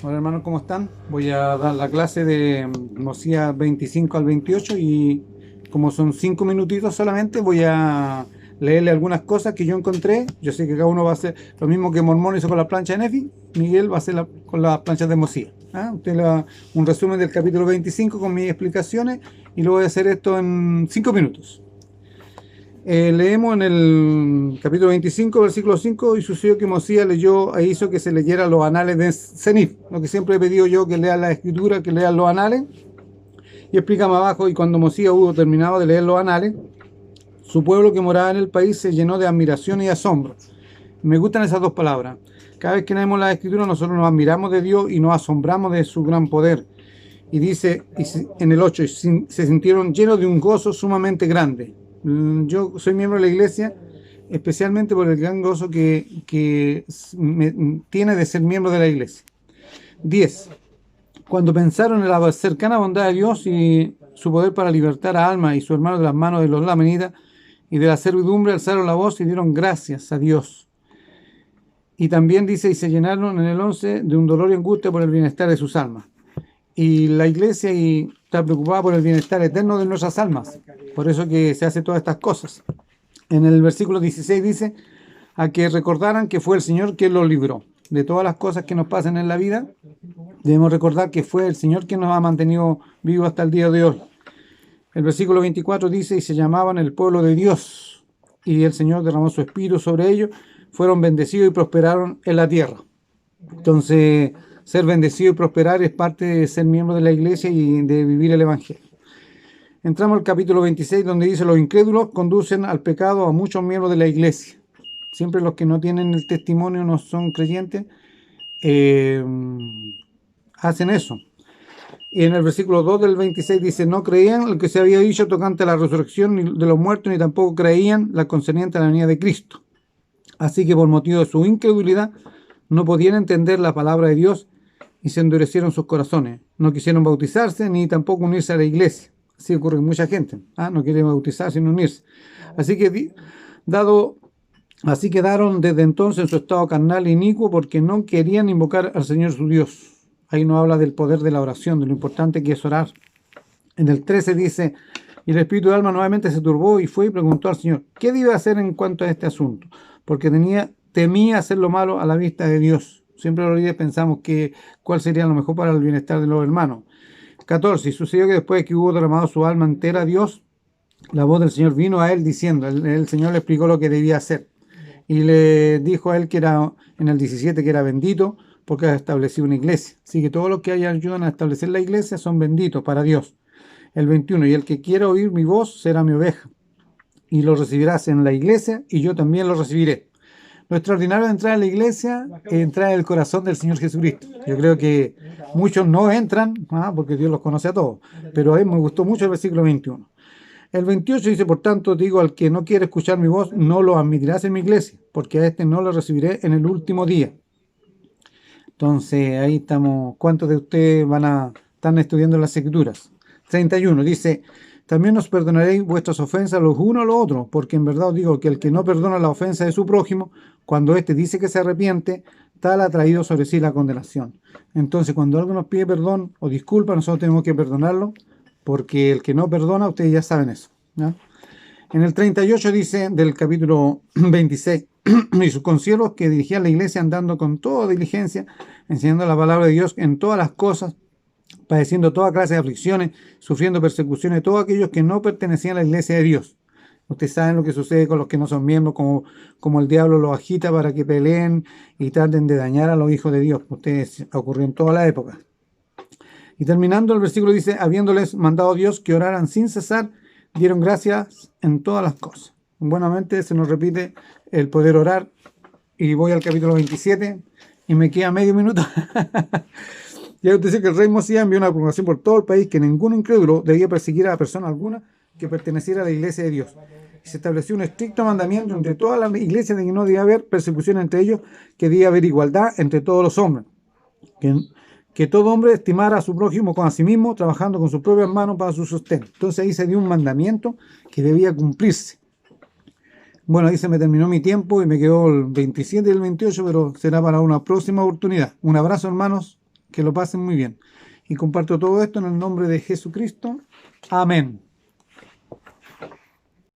Hola hermanos, ¿cómo están? Voy a dar la clase de Mosías 25 al 28 y como son 5 minutitos solamente, voy a leerle algunas cosas que yo encontré. Yo sé que cada uno va a hacer lo mismo que Mormón hizo con la plancha de Nefi, Miguel va a hacer con las planchas de Mosías. ¿Ah? Usted le da un resumen del capítulo 25 con mis explicaciones y lo voy a hacer esto en 5 minutos. Leemos en el capítulo 25, versículo 5, y sucedió que Mosías leyó e hizo que se leyera los anales de Cenif, lo que siempre he pedido yo, que lean la escritura, que lean los anales, y explica más abajo, y cuando Mosías hubo terminado de leer los anales, su pueblo que moraba en el país se llenó de admiración y asombro. Me gustan esas dos palabras. Cada vez que leemos la escritura nosotros nos admiramos de Dios y nos asombramos de su gran poder. Y dice en el 8, se sintieron llenos de un gozo sumamente grande. Yo soy miembro de la iglesia especialmente por el gran gozo que me tiene de ser miembro de la iglesia. 10. Cuando pensaron en la cercana bondad de Dios y su poder para libertar a Alma y su hermano de las manos de los lamanitas y de la servidumbre, alzaron la voz y dieron gracias a Dios. Y también dice, y se llenaron en el 11 de un dolor y angustia por el bienestar de sus almas. Y la iglesia está preocupada por el bienestar eterno de nuestras almas. Por eso que se hace todas estas cosas. En el versículo 16 dice, a que recordaran que fue el Señor quien los libró. De todas las cosas que nos pasan en la vida, debemos recordar que fue el Señor quien nos ha mantenido vivos hasta el día de hoy. El versículo 24 dice, y se llamaban el pueblo de Dios, y el Señor derramó su espíritu sobre ellos, fueron bendecidos y prosperaron en la tierra. Entonces, ser bendecido y prosperar es parte de ser miembro de la iglesia y de vivir el evangelio. Entramos al capítulo 26, donde dice, los incrédulos conducen al pecado a muchos miembros de la iglesia. Siempre los que no tienen el testimonio, no son creyentes, hacen eso. Y en el versículo 2 del 26 dice, no creían lo que se había dicho tocante a la resurrección de los muertos, ni tampoco creían la concerniente a la venida de Cristo. Así que por motivo de su incredulidad, no podían entender la palabra de Dios y se endurecieron sus corazones. No quisieron bautizarse ni tampoco unirse a la iglesia. Así ocurre con mucha gente. No quiere bautizarse ni unirse. Así que así quedaron desde entonces en su estado carnal e inicuo porque no querían invocar al Señor su Dios. Ahí nos habla del poder de la oración, de lo importante que es orar. En el 13 dice, y el espíritu de Alma nuevamente se turbó y fue y preguntó al Señor, ¿qué debe hacer en cuanto a este asunto? Porque temía hacer lo malo a la vista de Dios. Siempre los líderes pensamos que cuál sería lo mejor para el bienestar de los hermanos. 14. Y sucedió que después que hubo derramado su alma entera a Dios, la voz del Señor vino a él diciendo, el Señor le explicó lo que debía hacer. Y le dijo a él que era, en el 17, que era bendito porque ha establecido una iglesia. Así que todos los que ayudan a establecer la iglesia son benditos para Dios. El 21, y el que quiera oír mi voz será mi oveja, y lo recibirás en la iglesia, y yo también lo recibiré. Lo extraordinario de entrar a la iglesia es entrar en el corazón del Señor Jesucristo. Yo creo que muchos no entran, porque Dios los conoce a todos, pero a mí me gustó mucho el versículo 21. El 28 dice, por tanto, digo al que no quiere escuchar mi voz, no lo admitirás en mi iglesia, porque a este no lo recibiré en el último día. Entonces, ahí estamos. ¿Cuántos de ustedes están estudiando las escrituras? 31 dice, también os perdonaréis vuestras ofensas los unos a los otros, porque en verdad os digo que el que no perdona la ofensa de su prójimo, cuando éste dice que se arrepiente, tal ha traído sobre sí la condenación. Entonces, cuando alguien nos pide perdón o disculpa, nosotros tenemos que perdonarlo, porque el que no perdona, ustedes ya saben eso, ¿no? En el 38 dice del capítulo 26, y sus consiervos que dirigían la iglesia andando con toda diligencia, enseñando la palabra de Dios en todas las cosas, padeciendo toda clase de aflicciones, sufriendo persecuciones, todos aquellos que no pertenecían a la iglesia de Dios. Ustedes saben lo que sucede con los que no son miembros, como el diablo los agita para que peleen y traten de dañar a los hijos de Dios. Ustedes ocurrió en toda la época. Y terminando el versículo dice, habiéndoles mandado Dios que oraran sin cesar, dieron gracias en todas las cosas. Buenamente se nos repite el poder orar. Y voy al capítulo 27 y me queda medio minuto. Ya usted dice que el rey Mosías envió una proclamación por todo el país que ningún incrédulo debía perseguir a persona alguna que perteneciera a la iglesia de Dios. Y se estableció un estricto mandamiento entre todas las iglesias de que no debía haber persecución entre ellos, que debía haber igualdad entre todos los hombres. Que todo hombre estimara a su prójimo con a sí mismo, trabajando con sus propias manos para su sostén. Entonces ahí se dio un mandamiento que debía cumplirse. Bueno, ahí se me terminó mi tiempo y me quedó el 27 y el 28, pero será para una próxima oportunidad. Un abrazo, hermanos. Que lo pasen muy bien. Y comparto todo esto en el nombre de Jesucristo. Amén.